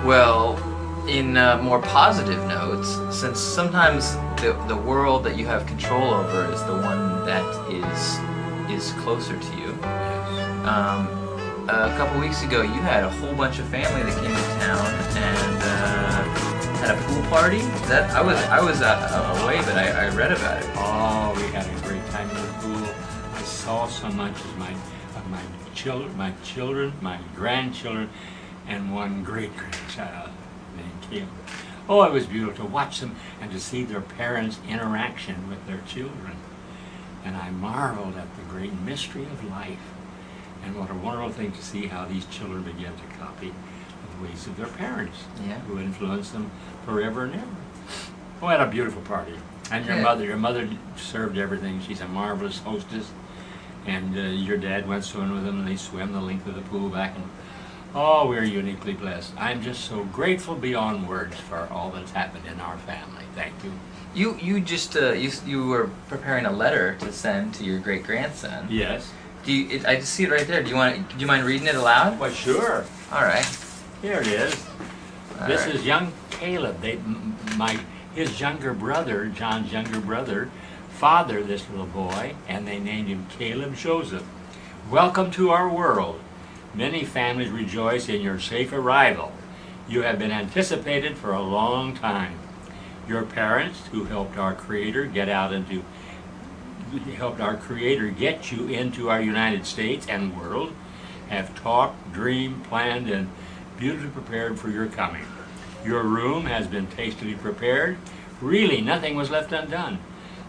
Well, in more positive notes, since sometimes the world that you have control over is the one that is closer to you. A couple weeks ago, you had a whole bunch of family that came to town and had a pool party. I was away, but I read about it. Oh, we had a great time in the pool. I saw so much of my children, my grandchildren, and one great-grandchild named Caleb. Oh, it was beautiful to watch them and to see their parents' interaction with their children. And I marveled at the great mystery of life. And what a wonderful thing to see how these children began to copy the ways of their parents, who influenced them forever and ever. Oh, I had a beautiful party. And your mother served everything. She's a marvelous hostess. And your dad went swimming with them, and they swam the length of the pool back. And oh, we're uniquely blessed. I'm just so grateful beyond words for all that's happened in our family. Thank you. You just you were preparing a letter to send to your great grandson. Yes. I just see it right there. Do you mind reading it aloud? Well, sure. All right. Here it is. This is young Caleb. His younger brother, John's younger brother, fathered this little boy, and they named him Caleb Joseph. Welcome to our world. Many families rejoice in your safe arrival. You have been anticipated for a long time. Your parents, who helped our Creator get you into our United States and world, have talked, dreamed, planned, and beautifully prepared for your coming. Your room has been tastefully prepared. Really, nothing was left undone.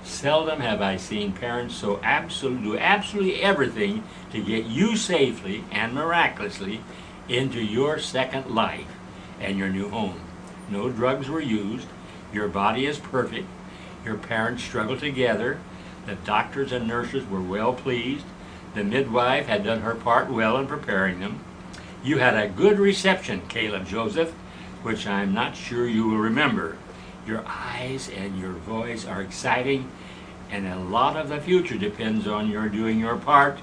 Seldom have I seen parents so do absolutely everything to get you safely and miraculously into your second life and your new home. No drugs were used. Your body is perfect. Your parents struggled together. The doctors and nurses were well pleased. The midwife had done her part well in preparing them. You had a good reception, Caleb Joseph, which I'm not sure you will remember. Your eyes and your voice are exciting, and a lot of the future depends on your doing your part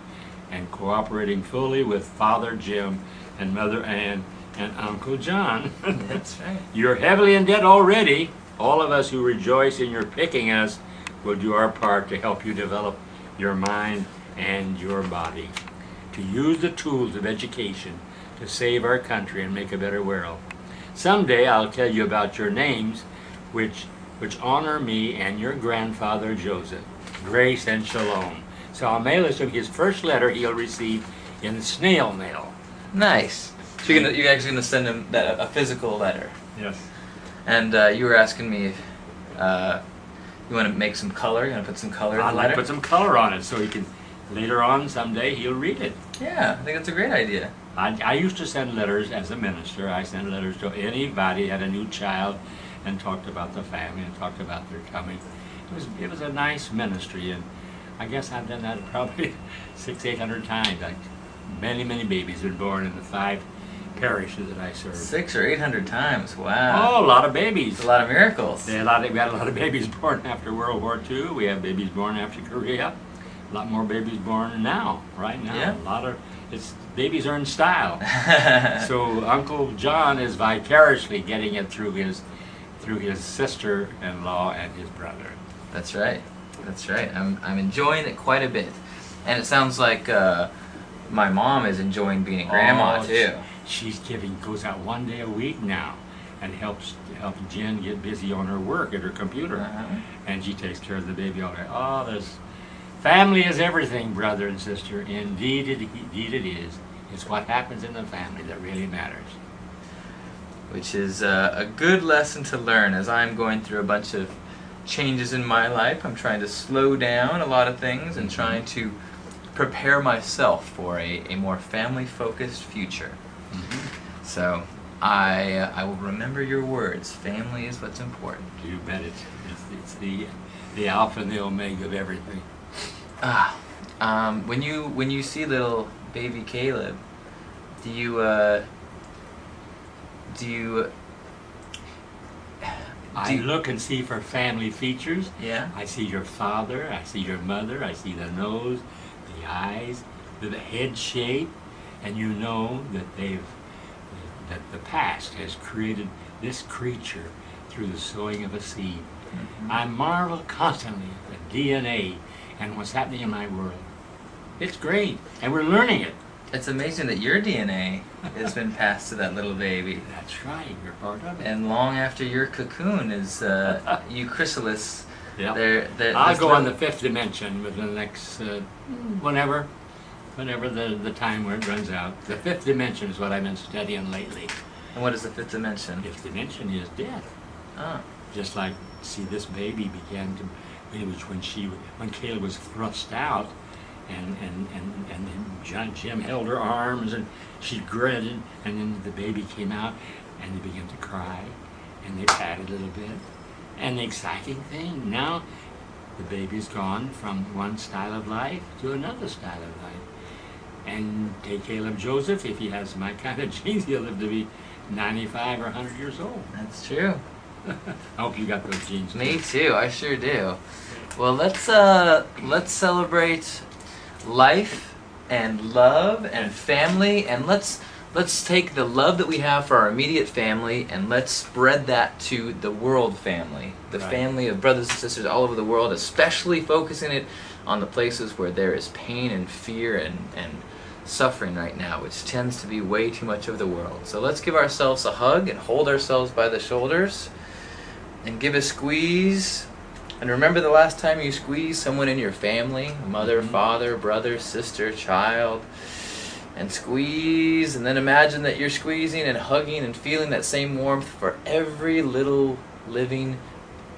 and cooperating fully with Father Jim and Mother Ann and Uncle John. That's right. You're heavily in debt already. All of us who rejoice in your picking us will do our part to help you develop your mind and your body, to use the tools of education to save our country and make a better world. Someday I'll tell you about your names, which honor me and your grandfather Joseph. Grace and shalom. So I'll mail this to him. His first letter he'll receive in snail mail. Nice. So you're actually going to send him a physical letter. Yes. And you were asking me if you want to make some color. You want to put some color in the I'd like letter? to put some color on it so he can, later on someday, he'll read it. Yeah, I think that's a great idea. I used to send letters as a minister. I sent letters to anybody who had a new child and talked about the family and talked about their coming. It was a nice ministry, and I guess I've done that probably 600-800 times. Many babies have been born in the 5 parishes that I serve. 600 or 800 times. Wow. Oh, a lot of babies. It's a lot of miracles. We had a lot of babies born after World War II. We have babies born after Korea. A lot more babies born now, right now. Yeah. Babies are in style. So Uncle John is vicariously getting it through his sister-in-law and his brother. That's right. That's right. I'm enjoying it quite a bit, and it sounds like my mom is enjoying being a grandma too. She's goes out 1 day a week now, and helps Jen get busy on her work at her computer, and she takes care of the baby all day. Oh, family is everything, brother and sister. Indeed it is. It's what happens in the family that really matters. Which is a good lesson to learn as I'm going through a bunch of changes in my life. I'm trying to slow down a lot of things and trying to prepare myself for a more family-focused future. So I will remember your words. Family is what's important. You bet it. It's the alpha and the omega of everything. When you see little baby Caleb, do you I look and see for family features. Yeah. I see your father, I see your mother, I see the nose, the eyes, the head shape, and you know that that the past has created this creature through the sowing of a seed. I marvel constantly at the DNA and what's happening in my world. It's great, and we're learning it. It's amazing that your DNA has been passed to that little baby. That's right, you're part of it. And long after your cocoon is you chrysalis. Yeah. I'll go on the fifth dimension within the next, whenever the time where it runs out. The fifth dimension is what I've been studying lately. And what is the fifth dimension? Fifth dimension is death. Oh. Just like, see, this baby began to, when Kayla was thrust out, and Jim held her arms, and she gritted, and then the baby came out, and they began to cry, and they patted a little bit. And the exciting thing, now the baby's gone from one style of life to another style of life. And take Caleb Joseph, if he has my kind of genes, he'll live to be 95 or 100 years old. That's true. I hope you got those genes. Me too, I sure do. Well, let's celebrate life and love and family, and let's take the love that we have for our immediate family and let's spread that to the world family, the family of brothers and sisters all over the world, especially focusing it on the places where there is pain and fear and suffering right now, which tends to be way too much of the world. So let's give ourselves a hug and hold ourselves by the shoulders and give a squeeze. And remember the last time you squeezed someone in your family, mother, father, brother, sister, child, and squeeze, and then imagine that you're squeezing and hugging and feeling that same warmth for every little living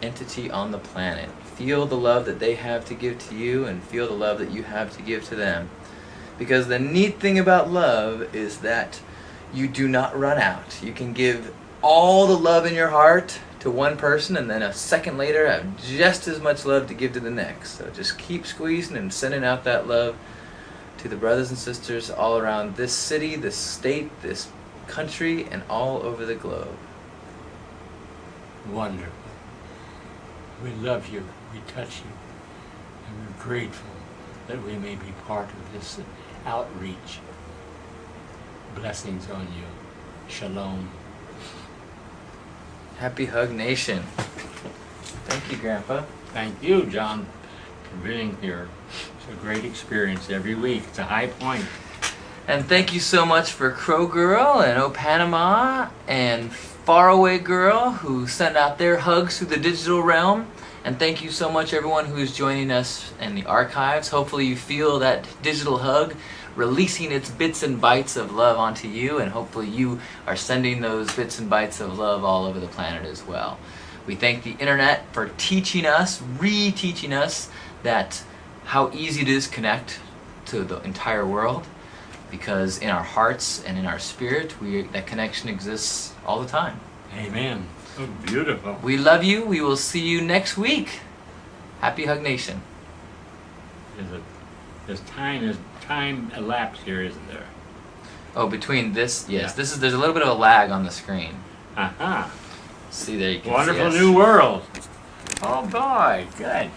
entity on the planet. Feel the love that they have to give to you and feel the love that you have to give to them. Because the neat thing about love is that you do not run out. You can give all the love in your heart to one person and then a second later have just as much love to give to the next. So just keep squeezing and sending out that love to the brothers and sisters all around this city, this state, this country, and all over the globe. Wonderful. We love you, we touch you, and we're grateful that we may be part of this outreach. Blessings on you. Shalom. Happy Hug Nation. Thank you, Grandpa. Thank you, John, for being here. It's a great experience every week. It's a high point. And thank you so much for Crow Girl and O Panama and Faraway Girl who sent out their hugs through the digital realm. And thank you so much everyone who's joining us in the archives. Hopefully you feel that digital hug releasing its bits and bytes of love onto you, and hopefully you are sending those bits and bytes of love all over the planet as well. We thank the internet for teaching us, reteaching us that how easy it is to connect to the entire world, because in our hearts and in our spirit, that connection exists all the time. Amen. So beautiful. We love you. We will see you next week. Happy Hug Nation. There's time elapsed here, isn't there? Oh, between this, yes. Yeah. There's a little bit of a lag on the screen. Aha. See, there you can Wonderful see us. new world. Oh boy, good.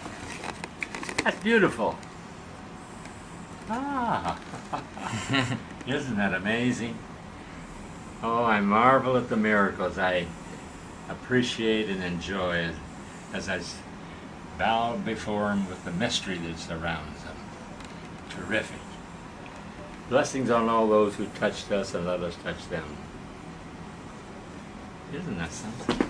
That's beautiful. Ah. Isn't that amazing? Oh, I marvel at the miracles. I appreciate and enjoy it as I bow before Him with the mystery that surrounds them. Terrific. Blessings on all those who touched us and let us touch them. Isn't that something?